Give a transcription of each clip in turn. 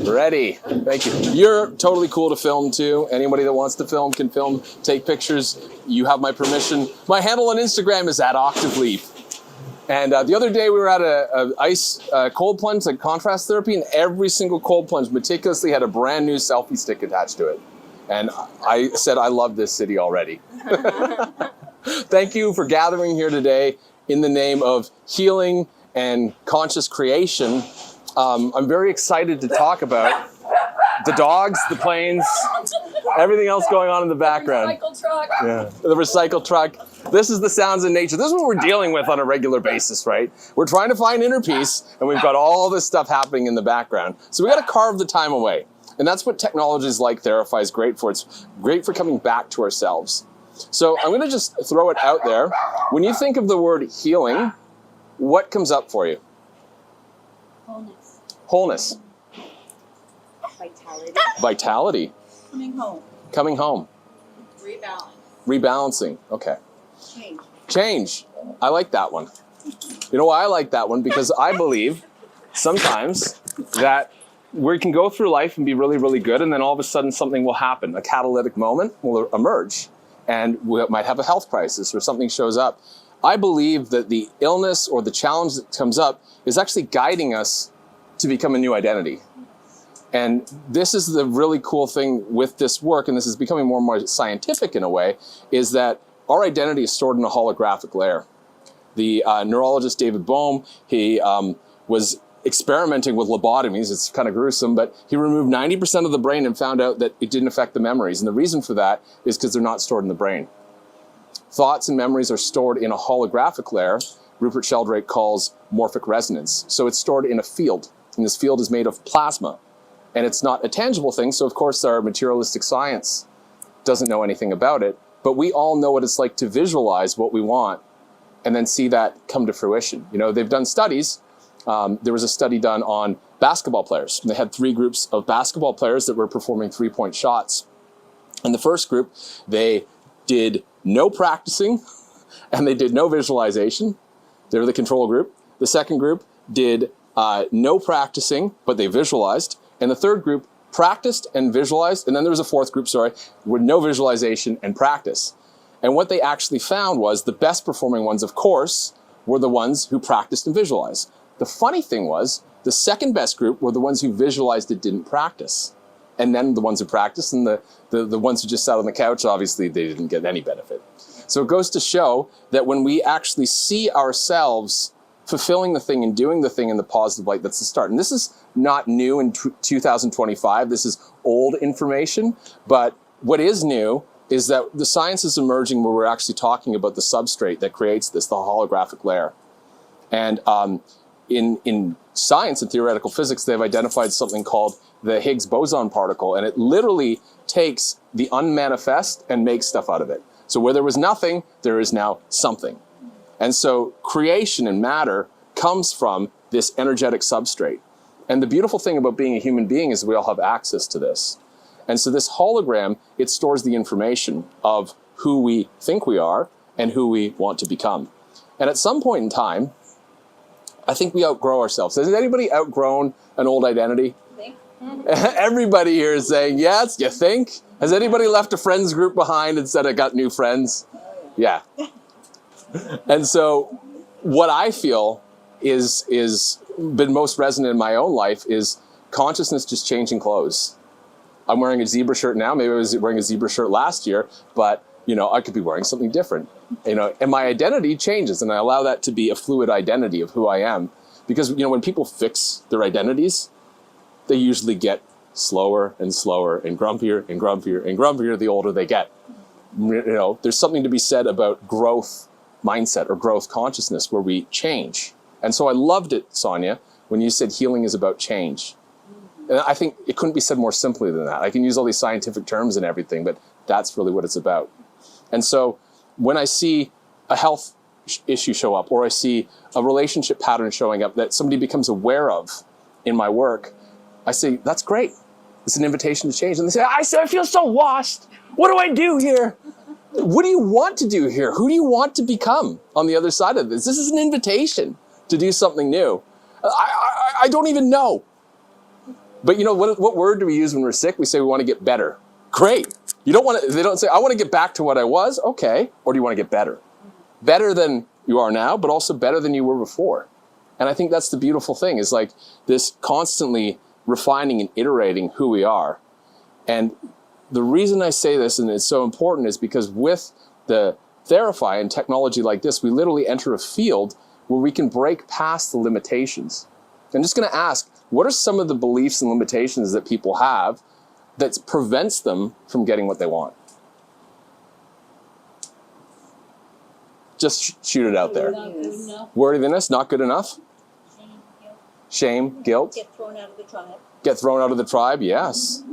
Ready. Thank you. You're totally cool to film too. Anybody that wants to film can film, take pictures. You have my permission. My handle on Instagram is @OctaveLeap. And the other day we were at a ice cold plunge, like contrast therapy, and every single cold plunge meticulously had a brand new selfie stick attached to it. And I said, I love this city already. Thank you for gathering here today in the name of healing and conscious creation. I'm very excited to talk about the dogs, the planes, everything else going on in the background. The recycle truck. Yeah, the recycle truck. This is the sounds of nature. This is what we're dealing with on a regular basis, right? We're trying to find inner peace, and we've got all this stuff happening in the background. So we got to carve the time away. And that's what technologies like Theraphi is great for. It's great for coming back to ourselves. So I'm going to just throw it out there. When you think of the word healing, what comes up for you? Wholeness. Vitality. Vitality. Coming home. Coming home. Rebalancing. Okay. Change. I like that one. You know why I like that one? Because I believe sometimes that we can go through life and be really, really good, and then all of a sudden something will happen. A catalytic moment will emerge, and we might have a health crisis or something shows up. I believe that the illness or the challenge that comes up is actually guiding us to become a new identity. And this is the really cool thing with this work, and this is becoming more and more scientific in a way, is that our identity is stored in a holographic layer. The neurologist David Bohm, he was experimenting with lobotomies. It's kind of gruesome, but he removed 90% of the brain and found out that it didn't affect the memories. And the reason for that is because they're not stored in the brain. Thoughts and memories are stored in a holographic layer, Rupert Sheldrake calls morphic resonance. So it's stored in a field, and this field is made of plasma. And it's not a tangible thing, so of course our materialistic science doesn't know anything about it, but we all know what it's like to visualize what we want and then see that come to fruition. You know, they've done studies. There was a study done on basketball players. They had 3 groups of basketball players that were performing 3-point shots. In the first group, they did no practicing and they did no visualization. They were the control group. The second group did no practicing, but they visualized. And the third group practiced and visualized. And then there was a fourth group, with no visualization and practice. And what they actually found was the best performing ones, of course, were the ones who practiced and visualized. The funny thing was, the second best group were the ones who visualized it didn't practice. And then the ones who practiced, and the ones who just sat on the couch, obviously they didn't get any benefit. So it goes to show that when we actually see ourselves fulfilling the thing and doing the thing in the positive light, that's the start. And this is not new in 2025. This is old information. But what is new is that the science is emerging where we're actually talking about the substrate that creates this, the holographic layer. And in science and theoretical physics, they've identified something called the Higgs boson particle. And it literally takes the unmanifest and makes stuff out of it. So where there was nothing, there is now something. And so creation and matter comes from this energetic substrate. And the beautiful thing about being a human being is we all have access to this. And so this hologram, it stores the information of who we think we are and who we want to become. And at some point in time, I think we outgrow ourselves. Has anybody outgrown an old identity? Everybody here is saying, yes, you think? Has anybody left a friends group behind and said, I got new friends? Yeah. And so what I feel is been most resonant in my own life is consciousness just changing clothes. I'm wearing a zebra shirt now. Maybe I was wearing a zebra shirt last year, but you know, I could be wearing something different. You know, and my identity changes, and I allow that to be a fluid identity of who I am. Because you know, when people fix their identities, they usually get slower and slower and grumpier and grumpier and grumpier the older they get. You know, there's something to be said about growth mindset or growth consciousness where we change. And so I loved it, Sonia, when you said healing is about change. And I think it couldn't be said more simply than that. I can use all these scientific terms and everything, but that's really what it's about. And so when I see a health issue show up, or I see a relationship pattern showing up that somebody becomes aware of in my work, I say, that's great. It's an invitation to change. And they say, I feel so lost. What do I do here? What do you want to do here? Who do you want to become on the other side of this? This is an invitation to do something new. I don't even know. But you know, what word do we use when we're sick? We say we want to get better. Great. You don't want to, they don't say, I want to get back to what I was. Okay. Or do you want to get better? Better than you are now, but also better than you were before. And I think that's the beautiful thing, is like this constantly refining and iterating who we are. And the reason I say this, and it's so important, is because with the Theraphi and technology like this, we literally enter a field where we can break past the limitations. I'm just going to ask, what are some of the beliefs and limitations that people have that prevents them from getting what they want? Just shoot it out there. Worthiness, not good enough. Shame, guilt. Get thrown out of the tribe. Get thrown out of the tribe, yes.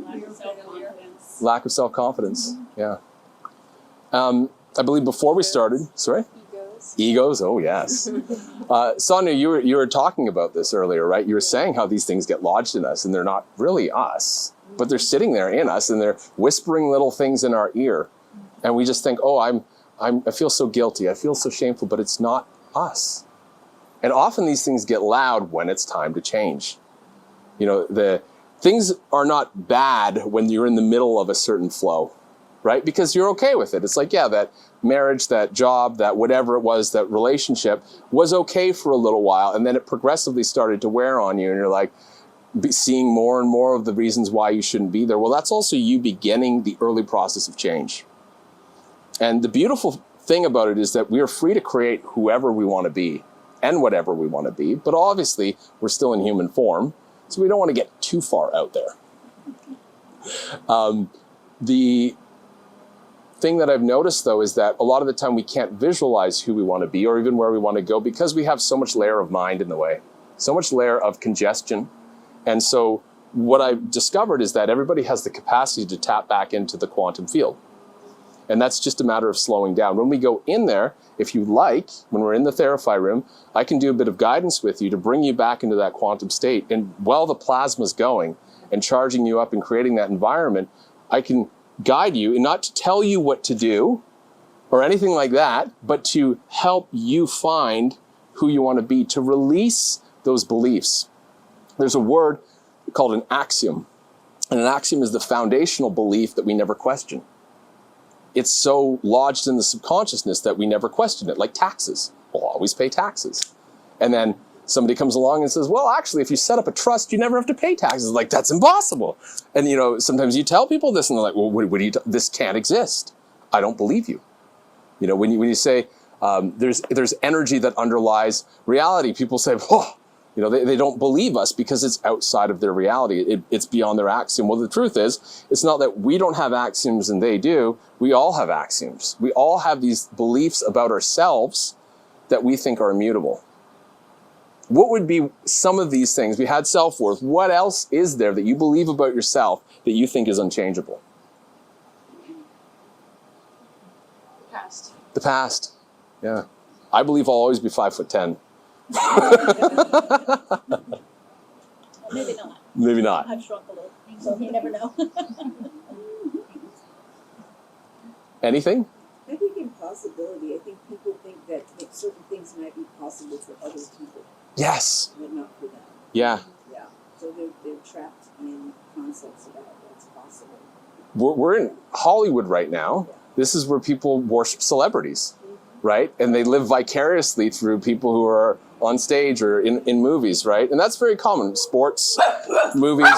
Lack of self-confidence, yeah. I believe before we started, sorry? Egos, oh yes. Sonia, you were talking about this earlier, right? You were saying how these things get lodged in us and they're not really us, but they're sitting there in us and they're whispering little things in our ear. And we just think, oh, I feel so guilty, I feel so shameful, but it's not us. And often these things get loud when it's time to change. You know, the things are not bad when you're in the middle of a certain flow, right? Because you're okay with it. It's like, yeah, that marriage, that job, that whatever it was, that relationship was okay for a little while. And then it progressively started to wear on you. And you're like seeing more and more of the reasons why you shouldn't be there. Well, that's also you beginning the early process of change. And the beautiful thing about it is that we are free to create whoever we want to be and whatever we want to be. But obviously, we're still in human form. So we don't want to get too far out there. The thing that I've noticed, though, is that a lot of the time we can't visualize who we want to be or even where we want to go because we have so much layer of mind in the way, so much layer of congestion. And so what I've discovered is that everybody has the capacity to tap back into the quantum field. And that's just a matter of slowing down. When we go in there, if you like, when we're in the Theraphi room, I can do a bit of guidance with you to bring you back into that quantum state. And while the plasma's going and charging you up and creating that environment, I can guide you, and not to tell you what to do or anything like that, but to help you find who you want to be, to release those beliefs. There's a word called an axiom. And an axiom is the foundational belief that we never question. It's so lodged in the subconsciousness that we never question it, like taxes. We'll always pay taxes. And then somebody comes along and says, well, actually, if you set up a trust, you never have to pay taxes. Like, that's impossible. And, you know, sometimes you tell people this and they're like, well, what do you, this can't exist. I don't believe you. You know, when you say there's energy that underlies reality, people say, oh, you know, they don't believe us because it's outside of their reality. It's beyond their axiom. Well, the truth is, it's not that we don't have axioms and they do. We all have axioms. We all have these beliefs about ourselves that we think are immutable. What would be some of these things? We had self-worth. What else is there that you believe about yourself that you think is unchangeable? The past. The past, yeah. I believe I'll always be 5'10". Maybe not. Maybe not. I've shrunk a little, so you never know. Anything? I think impossibility. I think people think that certain things might be possible for other people, Yes. but not for them. Yeah. Yeah. So they're trapped in concepts about what's possible. We're in Hollywood right now. This is where people worship celebrities, right? And they live vicariously through people who are on stage or in movies, right? And that's very common. Sports, movies,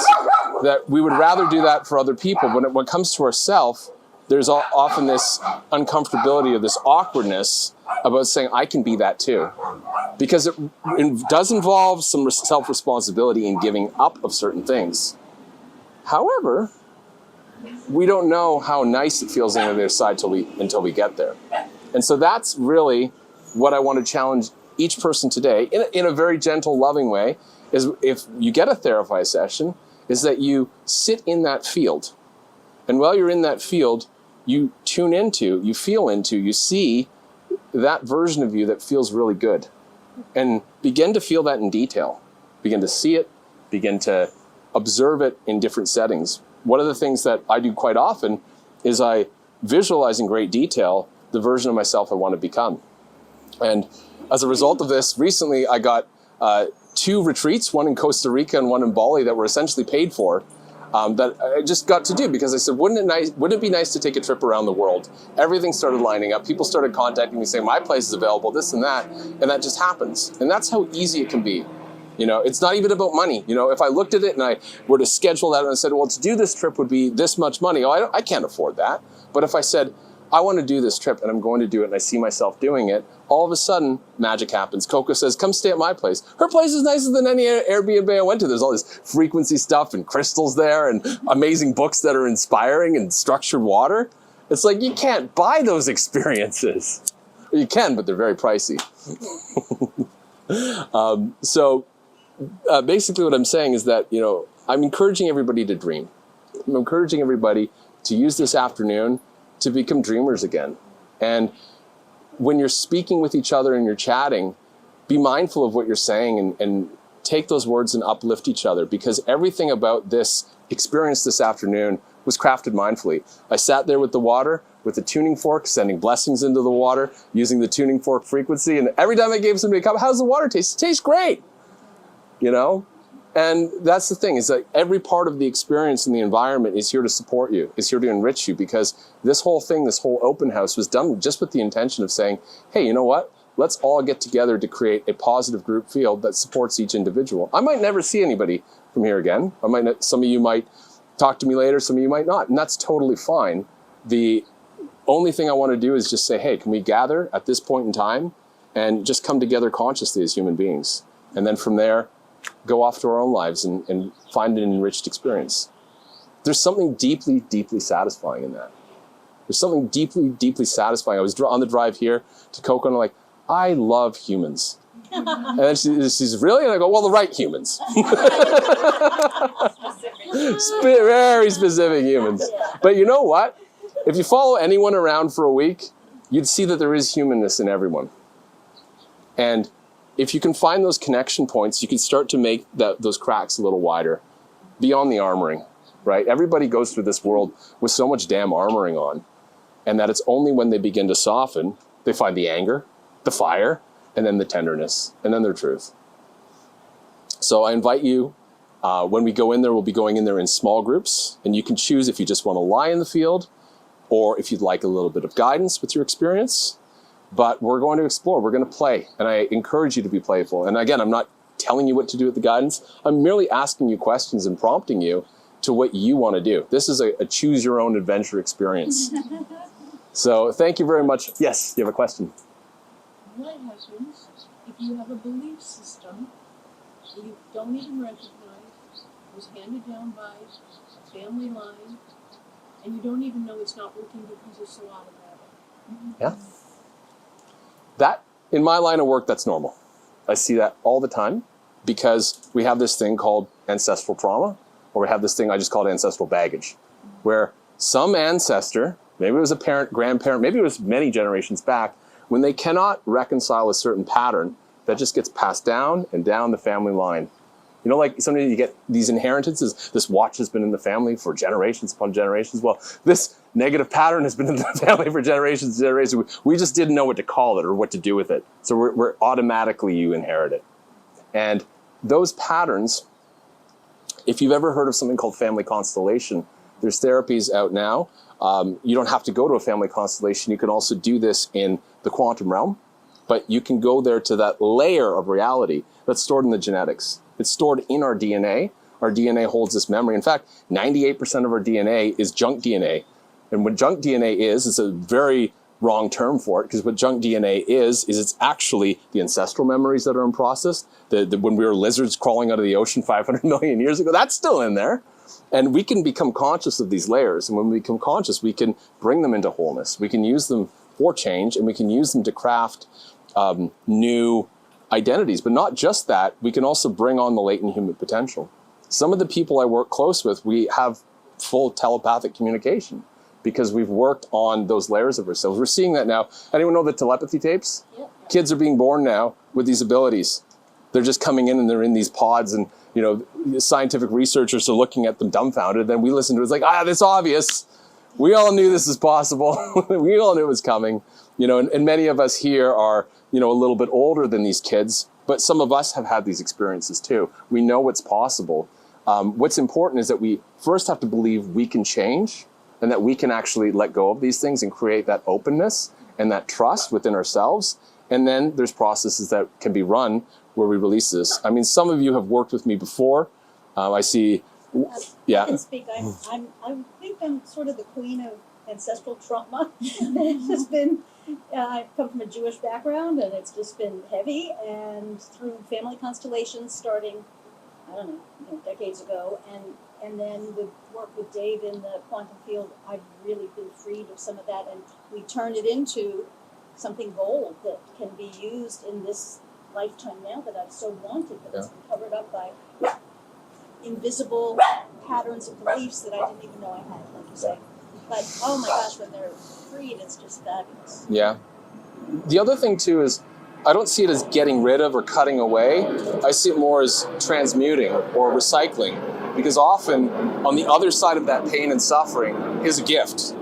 that we would rather do that for other people. When it comes to ourselves, there's often this uncomfortability or this awkwardness about saying, I can be that too. Because it does involve some self-responsibility in giving up of certain things. However, we don't know how nice it feels on the other side until we get there. And so that's really what I want to challenge each person today, in a very gentle, loving way, is if you get a Theraphi session, is that you sit in that field. And while you're in that field, you tune into, you feel into, you see that version of you that feels really good. And begin to feel that in detail. Begin to see it, begin to observe it in different settings. One of the things that I do quite often is I visualize in great detail the version of myself I want to become. And as a result of this, recently I got 2 retreats, one in Costa Rica and one in Bali, that were essentially paid for, that I just got to do because I said, wouldn't it be nice to take a trip around the world? Everything started lining up. People started contacting me saying, my place is available, this and that just happens. And that's how easy it can be. You know, it's not even about money. You know, if I looked at it and I were to schedule that and I said, well, to do this trip would be this much money. Oh, I can't afford that. But if I said, I want to do this trip and I'm going to do it and I see myself doing it, all of a sudden, magic happens. Coco says, come stay at my place. Her place is nicer than any Airbnb I went to. There's all this frequency stuff and crystals there and amazing books that are inspiring and structured water. It's like, you can't buy those experiences. You can, but they're very pricey. Basically what I'm saying is that, you know, I'm encouraging everybody to dream. I'm encouraging everybody to use this afternoon to become dreamers again. And when you're speaking with each other and you're chatting, be mindful of what you're saying and take those words and uplift each other, because everything about this experience this afternoon was crafted mindfully. I sat there with the water, with the tuning fork, sending blessings into the water, using the tuning fork frequency. And every time I gave somebody a cup, how's the water taste? It tastes great, you know? And that's the thing, is that every part of the experience in the environment is here to support you, is here to enrich you, because this whole thing, this whole open house was done just with the intention of saying, hey, you know what? Let's all get together to create a positive group field that supports each individual. I might never see anybody from here again. Some of you might talk to me later, some of you might not, and that's totally fine. The only thing I want to do is just say, hey, can we gather at this point in time and just come together consciously as human beings? And then from there, go off to our own lives and find an enriched experience. There's something deeply, deeply satisfying in that. There's something deeply, deeply satisfying. I was on the drive here to Coco and I'm like, I love humans. And then she's really? And I go, well, the right humans. Very specific humans. But you know what? If you follow anyone around for a week, you'd see that there is humanness in everyone. And if you can find those connection points, you can start to make those cracks a little wider, beyond the armoring, right? Everybody goes through this world with so much damn armoring on, and that it's only when they begin to soften, they find the anger, the fire, and then the tenderness, and then their truth. So I invite you, when we go in there, we'll be going in there in small groups, and you can choose if you just want to lie in the field, or if you'd like a little bit of guidance with your experience. But we're going to explore, we're going to play, and I encourage you to be playful. And again, I'm not telling you what to do with the guidance. I'm merely asking you questions and prompting you to what you want to do. This is a choose your own adventure experience. So thank you very much. Yes, you have a question? What happens if you have a belief system that you don't even recognize, was handed down by a family line, and you don't even know it's not working because you're so out of it? Yeah. That, in my line of work, that's normal. I see that all the time because we have this thing called ancestral trauma, or we have this thing I just called ancestral baggage, where some ancestor, maybe it was a parent, grandparent, maybe it was many generations back, when they cannot reconcile a certain pattern, that just gets passed down and down the family line. You know, like sometimes you get these inheritances. This watch has been in the family for generations upon generations. Well, this negative pattern has been in the family for generations and generations. We just didn't know what to call it or what to do with it. So we're automatically, you inherit it. And those patterns, if you've ever heard of something called family constellation, there's therapies out now. You don't have to go to a family constellation. You can also do this in the quantum realm, but you can go there to that layer of reality that's stored in the genetics. It's stored in our DNA. Our DNA holds this memory. In fact, 98% of our DNA is junk DNA. And what junk DNA is, it's a very wrong term for it, because what junk DNA is it's actually the ancestral memories that are unprocessed. When we were lizards crawling out of the ocean 500 million years ago, that's still in there. And we can become conscious of these layers. And when we become conscious, we can bring them into wholeness. We can use them for change, and we can use them to craft new identities. But not just that, we can also bring on the latent human potential. Some of the people I work close with, we have full telepathic communication because we've worked on those layers of ourselves. We're seeing that now. Anyone know the telepathy tapes? Yep. Kids are being born now with these abilities. They're just coming in and they're in these pods, and you know, scientific researchers are looking at them dumbfounded. Then we listen to it, it's like, that's obvious. We all knew this is possible. We all knew it was coming. You know, and many of us here are, you know, a little bit older than these kids, But some of us have had these experiences too. We know what's possible. What's important is that we first have to believe we can change and that we can actually let go of these things and create that openness and that trust within ourselves. And then there's processes that can be run where we release this. I mean, some of you have worked with me before. I see, yeah. I can speak. I think I'm sort of the queen of ancestral trauma. It's just been, I come from a Jewish background, and it's just been heavy. And through family constellations, starting, I don't know, decades ago, and then with work with Dave in the quantum field, I've really been freed of some of that, and we turned it into something gold that can be used in this lifetime now that I've so wanted, but it's been covered up by invisible patterns of beliefs that I didn't even know I had, like you say. But oh my gosh, when they're freed, it's just fabulous. Yeah. The other thing too is, I don't see it as getting rid of or cutting away. I see it more as transmuting or recycling, because often on the other side of that pain and suffering is a gift.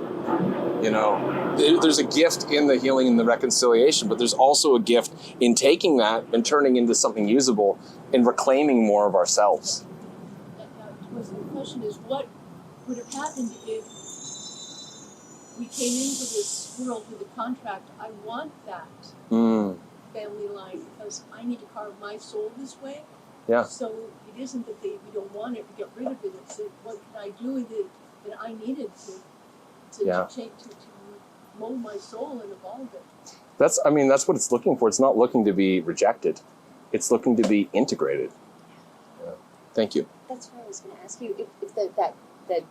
You know, there's a gift in the healing and the reconciliation, but there's also a gift in taking that and turning into something usable and reclaiming more of ourselves. The question is, what would have happened if we came into this world with a contract? I want that family line because I need to carve my soul this way. Yeah. So it isn't that we don't want it, we get rid of it. It's that what can I do with it that I needed to mold my soul and evolve it. That's what it's looking for. It's not looking to be rejected. It's looking to be integrated. Yeah. Thank you. That's what I was going to ask you. If that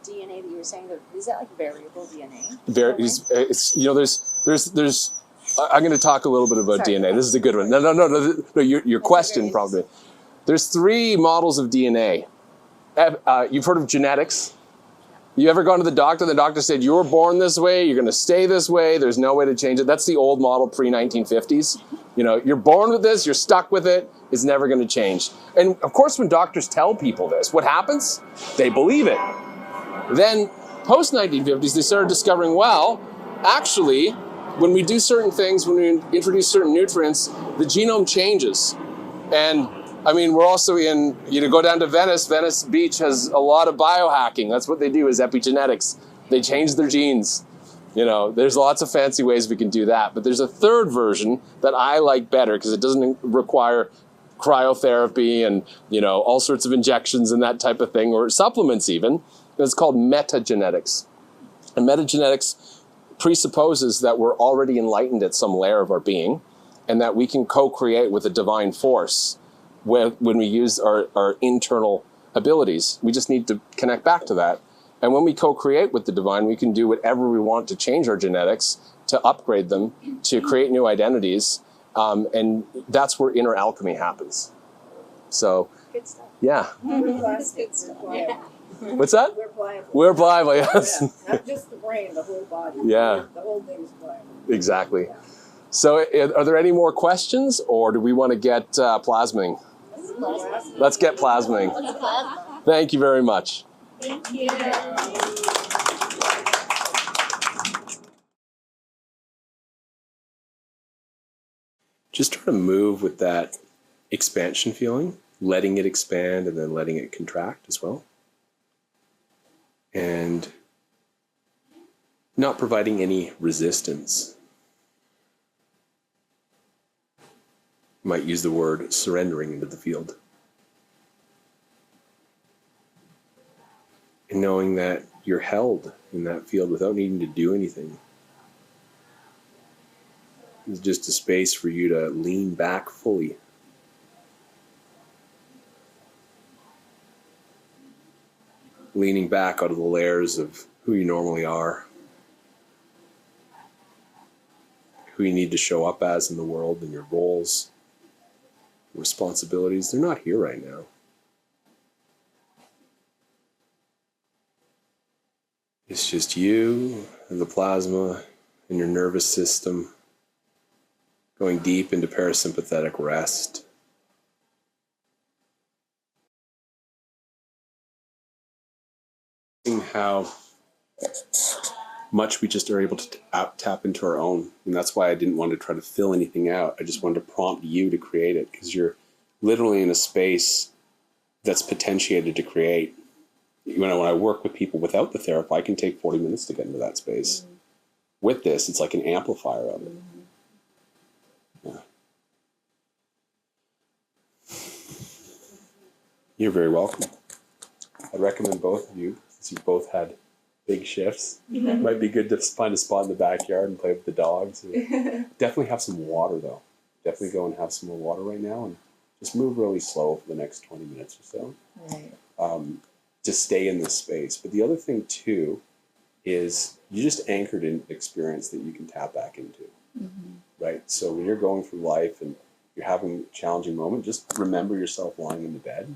DNA that you were saying, is that like variable DNA? There's. I'm going to talk a little bit about DNA. This is a good one. No. Your question probably. There's 3 models of DNA. You've heard of genetics. You ever gone to the doctor? The doctor said, you were born this way, you're going to stay this way, there's no way to change it. That's the old model pre-1950s. You know, you're born with this, you're stuck with it, it's never going to change. And of course, when doctors tell people this, what happens? They believe it. Then, post-1950s, they started discovering, well, actually, when we do certain things, when we introduce certain nutrients, the genome changes. And I mean, we're also in, go down to Venice Beach has a lot of biohacking. That's what they do, is epigenetics. They change their genes. There's lots of fancy ways we can do that. But there's a third version that I like better because it doesn't require cryotherapy and, all sorts of injections and that type of thing, or supplements even. It's called metagenetics. And metagenetics presupposes that we're already enlightened at some layer of our being and that we can co-create with a divine force when we use our internal abilities. We just need to connect back to that. And when we co-create with the divine, we can do whatever we want to change our genetics, to upgrade them, to create new identities. And that's where inner alchemy happens. So, Good stuff. yeah. Good stuff. Yeah. What's that? We're pliable. We're pliable, yes. Yeah. Not just the brain, the whole body. Yeah. The whole thing is pliable. Exactly. Yeah. So are there any more questions, or do we want to get plasming? Let's get plasming. Thank you very much. Thank you. Just try to move with that expansion feeling, letting it expand and then letting it contract as well. And not providing any resistance. You might use the word surrendering into the field. And knowing that you're held in that field without needing to do anything. It's just a space for you to lean back fully. Leaning back out of the layers of who you normally are. Who you need to show up as in the world, and your roles, responsibilities. They're not here right now. It's just you and the plasma and your nervous system going deep into parasympathetic rest. How much we just are able to tap into our own. And that's why I didn't want to try to fill anything out. I just wanted to prompt you to create it, because you're literally in a space that's potentiated to create. When I work with people without the therapy, I can take 40 minutes to get into that space. Mm-hmm. With this, it's like an amplifier of it. Mm-hmm. Yeah. You're very welcome. I recommend both of you, since you both had big shifts. Mm-hmm. It might be good to find a spot in the backyard and play with the dogs. Definitely have some water, though. Definitely go and have some more water right now, and just move really slow for the next 20 minutes or so. Right. To stay in this space. But the other thing, too, is you just anchored in experience that you can tap back into. Mm-hmm. Right? So when you're going through life and you're having a challenging moment, just remember yourself lying in the bed